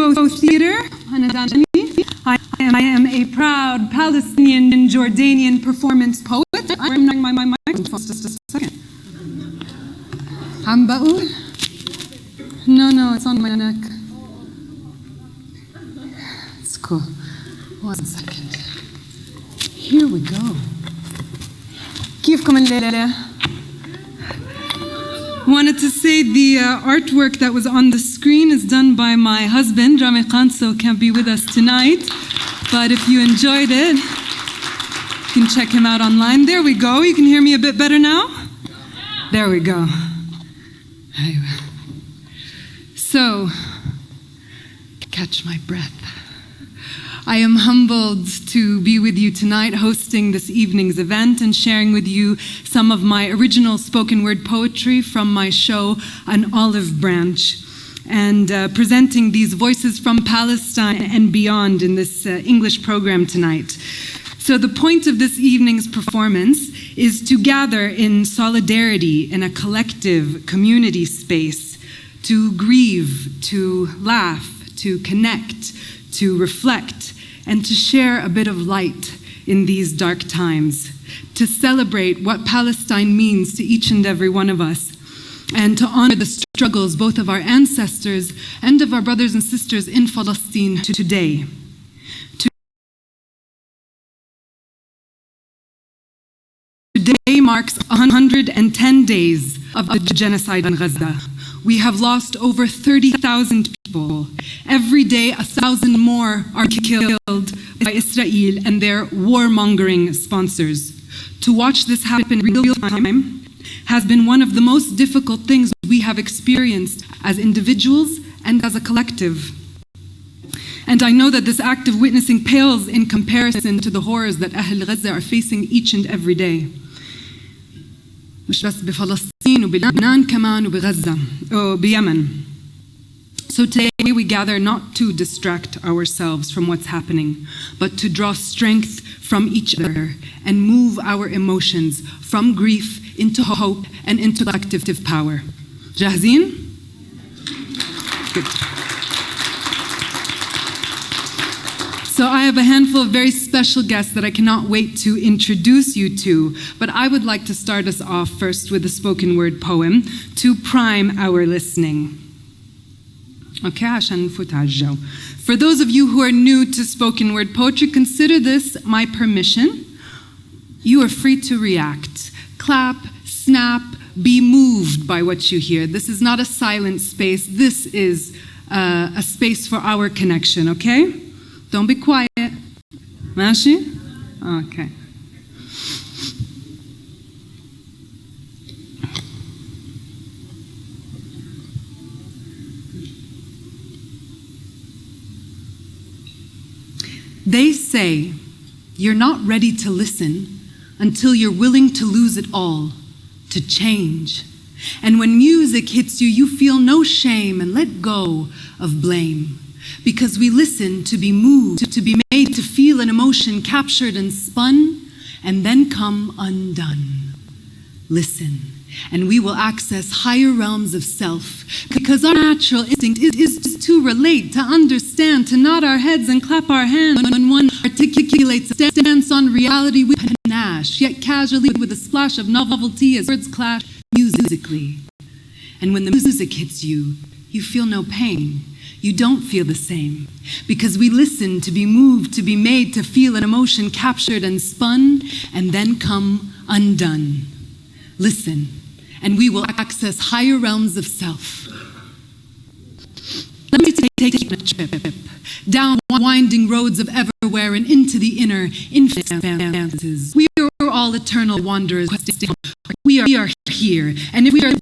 Rainbow Theater. I am a proud Palestinian and Jordanian performance poet. I'm running my microphone just a second. عم بقول? No, it's on my neck. It's cool. 1 second. Here we go. كيفكم الليلة? Wanted to say the artwork that was on the screen is done by my husband, Rami Khan, so can't be with us tonight. But if you enjoyed it, you can check him out online. There we go. You can hear me a bit better now? There we go. So, catch my breath. I am humbled to be with you tonight, hosting this evening's event and sharing with you some of my original spoken word poetry from my show, An Olive Branch, and presenting these voices from Palestine and beyond in this English program tonight. So the point of this evening's performance is to gather in solidarity in a collective community space, to grieve, to laugh, to connect, to reflect, and to share a bit of light in these dark times, to celebrate what Palestine means to each and every one of us, and to honor the struggles both of our ancestors and of our brothers and sisters in Palestine today. Today marks 110 days of the genocide in Gaza. We have lost over 30,000 people. Every day, 1,000 more are killed by Israel and their warmongering sponsors. To watch this happen in real time has been one of the most difficult things we have experienced as individuals and as a collective. And I know that this act of witnessing pales in comparison to the horrors that Ahl Gaza are facing each and every day. مش بس بفلسطين وبلبنان كمان وبغزة وبيمن. So today we gather not to distract ourselves from what's happening, but to draw strength from each other and move our emotions from grief into hope and into collective power. جاهزين? Good. So I have a handful of very special guests that I cannot wait to introduce you to, but I would like to start us off first with a spoken word poem to prime our listening. Okay, عشان نفوت على الجو. For those of you who are new to spoken word poetry, consider this my permission. You are free to react, clap, snap, be moved by what you hear. This is not a silent space. This is a space for our connection, okay? Don't be quiet. ماشي? Okay. They say you're not ready to listen until you're willing to lose it all, to change. And when music hits you, you feel no shame and let go of blame. Because we listen to be moved, to be made to feel an emotion captured and spun, and then come undone. Listen, and we will access higher realms of self, because our natural instinct is to relate, to understand, to nod our heads and clap our hands when one articulates a stance on reality with panache, yet casually with a splash of novelty as words clash musically. And when the music hits you, you feel no pain. You don't feel the same, because we listen to be moved, to be made to feel an emotion captured and spun, and then come undone. Listen, and we will access higher realms of self. Let me take you on a trip down winding roads of everywhere and into the inner infinite. We are all eternal wanderers. We are here, and if we are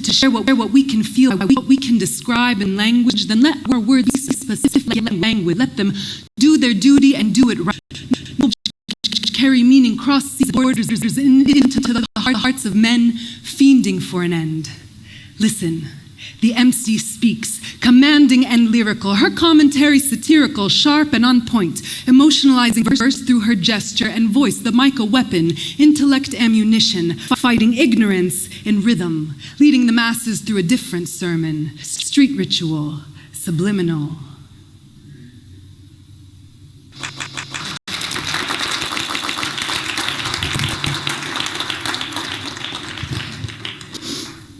to share what we can feel, what we can describe in language, then let our words be specific language. Let them do their duty and do it right. Carry meaning, cross these borders into the hearts of men fiending for an end. Listen. The MC speaks, commanding and lyrical, her commentary satirical, sharp and on point, emotionalizing verse through her gesture and voice, the mic a weapon, intellect ammunition, fighting ignorance in rhythm, leading the masses through a different sermon, street ritual, subliminal,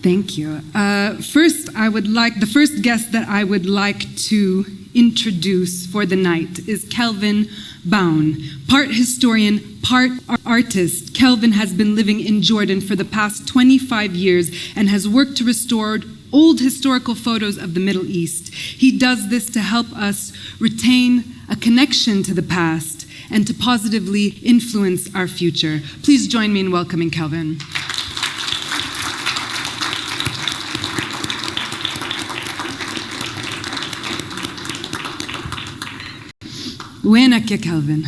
Thank you. The first guest that I would like to introduce for the night is Kelvin Baun. Part historian, part artist, Kelvin has been living in Jordan for the past 25 years and has worked to restore old historical photos of the Middle East. He does this to help us retain a connection to the past and to positively influence our future. Please join me in welcoming Kelvin. وينك يا كالفن؟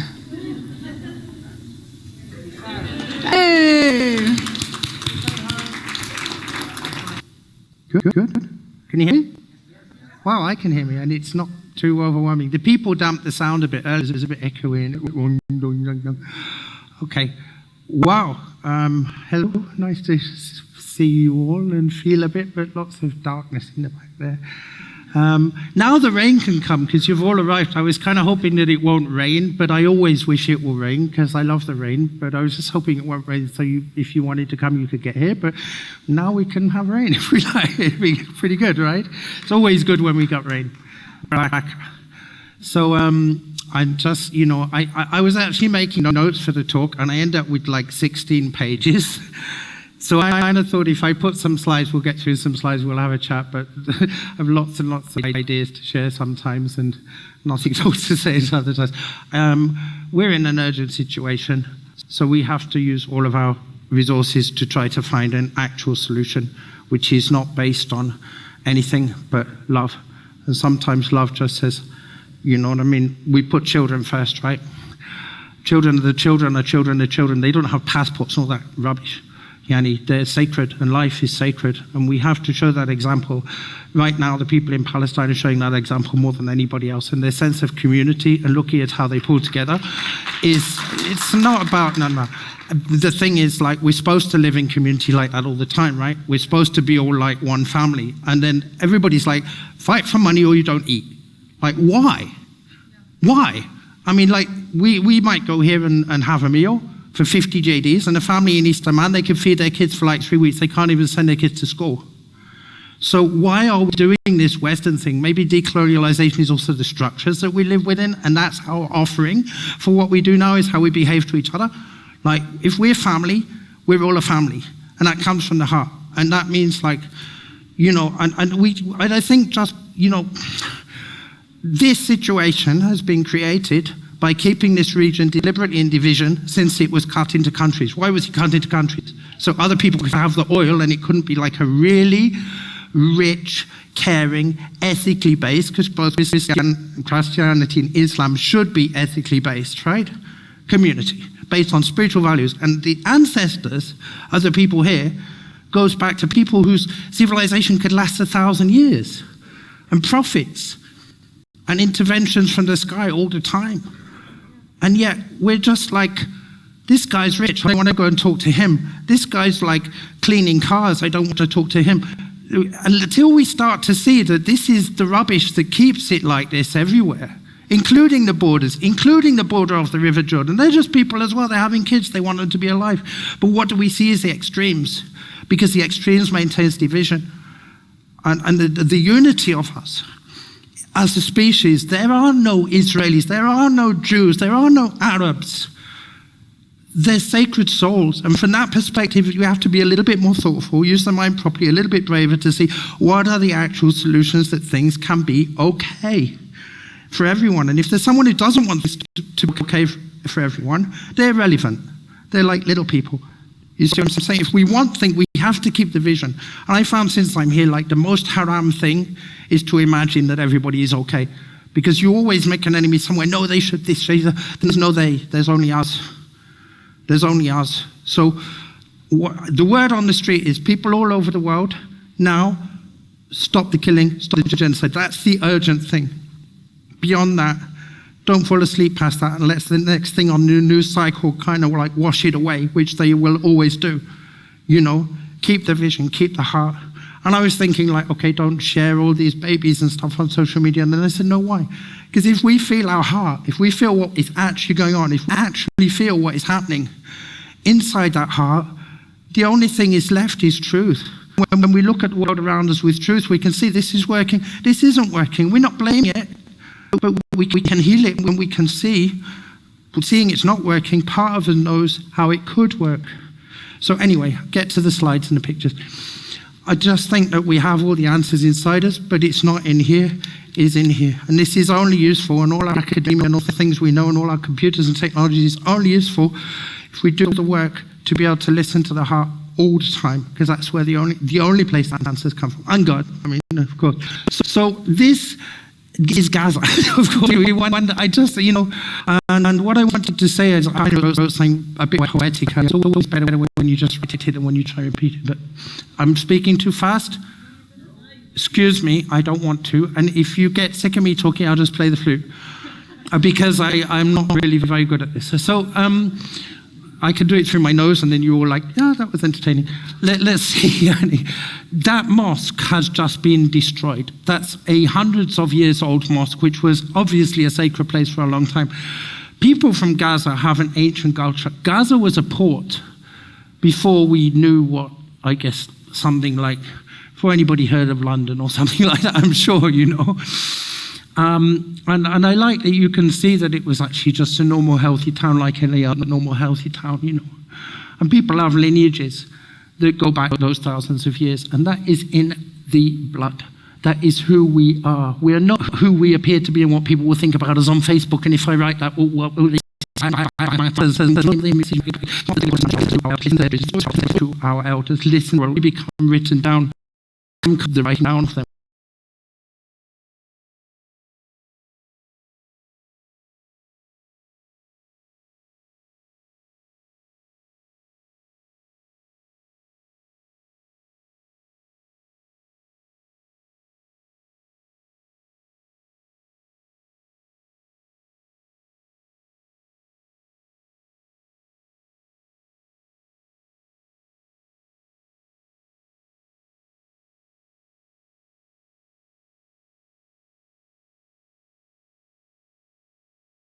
Hey! Good. Can you hear me? Wow, I can hear me, and it's not too overwhelming. The people damped the sound a bit earlier. It was a bit echoey. Okay. Wow. Hello. Nice to see you all and feel a bit, but lots of darkness in the back there. Now the rain can come because you've all arrived. I was kind of hoping that it won't rain, but I always wish it will rain because I love the rain. But I was just hoping it won't rain, so if you wanted to come, you could get here. But now we can have rain if we like. It'd be pretty good, right? It's always good when we got rain. So I'm just, I was actually making notes for the talk, and I end up with like 16 pages. So I kind of thought if I put some slides, we'll get through some slides, we'll have a chat, but I have lots and lots of ideas to share sometimes and nothing else to say other times. We're in an urgent situation, so we have to use all of our resources to try to find an actual solution, which is not based on anything but love. And sometimes love just says, you know what I mean? We put children first, right? Children are the children are children are children. They don't have passports and all that rubbish. Yani, they're sacred, and life is sacred, and we have to show that example. Right now, the people in Palestine are showing that example more than anybody else, and their sense of community and looking at how they pull together it's not about, no. The thing is, like, we're supposed to live in community like that all the time, right? We're supposed to be all like one family, and then everybody's like, fight for money or you don't eat. Like, why? Why? I mean, like, we might go here and have a meal for 50 JDs, and a family in East Amman, they can feed their kids for like 3 weeks. They can't even send their kids to school. So why are we doing this Western thing? Maybe decolonialization is also the structures that we live within, and that's our offering for what we do now is how we behave to each other. Like, if we're family, we're all a family, and that comes from the heart. And that means, like, and I think just, this situation has been created by keeping this region deliberately in division since it was cut into countries. Why was it cut into countries? So other people could have the oil and it couldn't be like a really rich, caring, ethically based, because both Christianity and Islam should be ethically based, right? Community, based on spiritual values. And the ancestors of the people here goes back to people whose civilization could last 1,000 years, and prophets, and interventions from the sky all the time. And yet, we're just like, this guy's rich, I want to go and talk to him. This guy's like cleaning cars, I don't want to talk to him. Until we start to see that this is the rubbish that keeps it like this everywhere, including the borders, including the border of the River Jordan. They're just people as well, they're having kids, they want them to be alive. But what do we see is the extremes, because the extremes maintains division. And the unity of us. As a species, there are no Israelis, there are no Jews, there are no Arabs. They're sacred souls. And from that perspective, you have to be a little bit more thoughtful, use the mind properly, a little bit braver to see what are the actual solutions that things can be okay for everyone. And if there's someone who doesn't want this to be okay for everyone, they're irrelevant. They're like little people. You see what I'm saying? If we want things, we have to keep the vision. And I found since I'm here, like, the most haram thing is to imagine that everybody is okay. Because you always make an enemy somewhere. No, they should this. There's no they. There's only us. There's only us. So the word on the street is people all over the world now stop the killing, stop the genocide. That's the urgent thing. Beyond that, don't fall asleep past that and let the next thing on the news cycle kind of like wash it away, which they will always do. Keep the vision, keep the heart. And I was thinking like, okay, don't share all these babies and stuff on social media. And then I said, no, why? Because if we feel our heart, if we feel what is actually going on, if we actually feel what is happening inside that heart, the only thing is left is truth. when we look at the world around us with truth, we can see this is working, this isn't working. We're not blaming it, but we can heal it when we can see, seeing it's not working, part of us knows how it could work. So anyway, get to the slides and the pictures. I just think that we have all the answers inside us, but it's not in here, it's in here. And this is only useful, and all our academia and all the things we know and all our computers and technology is only useful if we do the work to be able to listen to the heart all the time, because that's where the only place that answers come from. And God, I mean, of course. So this is Gaza, of course. I just, and what I wanted to say is, I wrote something a bit poetic. It's always better when you just write it than when you try to repeat it. But I'm speaking too fast. Excuse me, I don't want to. And if you get sick of me talking, I'll just play the flute, because I'm not really very good at this. So I could do it through my nose, and then you all like, yeah, that was entertaining. Let's see. That mosque has just been destroyed. That's a hundreds of years old mosque, which was obviously a sacred place for a long time. People from Gaza have an ancient culture. Gaza was a port before we knew what, I guess, something like, before anybody heard of London or something like that, I'm sure, And I like that you can see that it was actually just a normal healthy town like any other normal healthy town, And people have lineages that go back those thousands of years, and that is in the blood. That is who we are. We are not who we appear to be and what people will think about us on Facebook, and if I write that, to our elders, listen, will become written down, the writing down of them.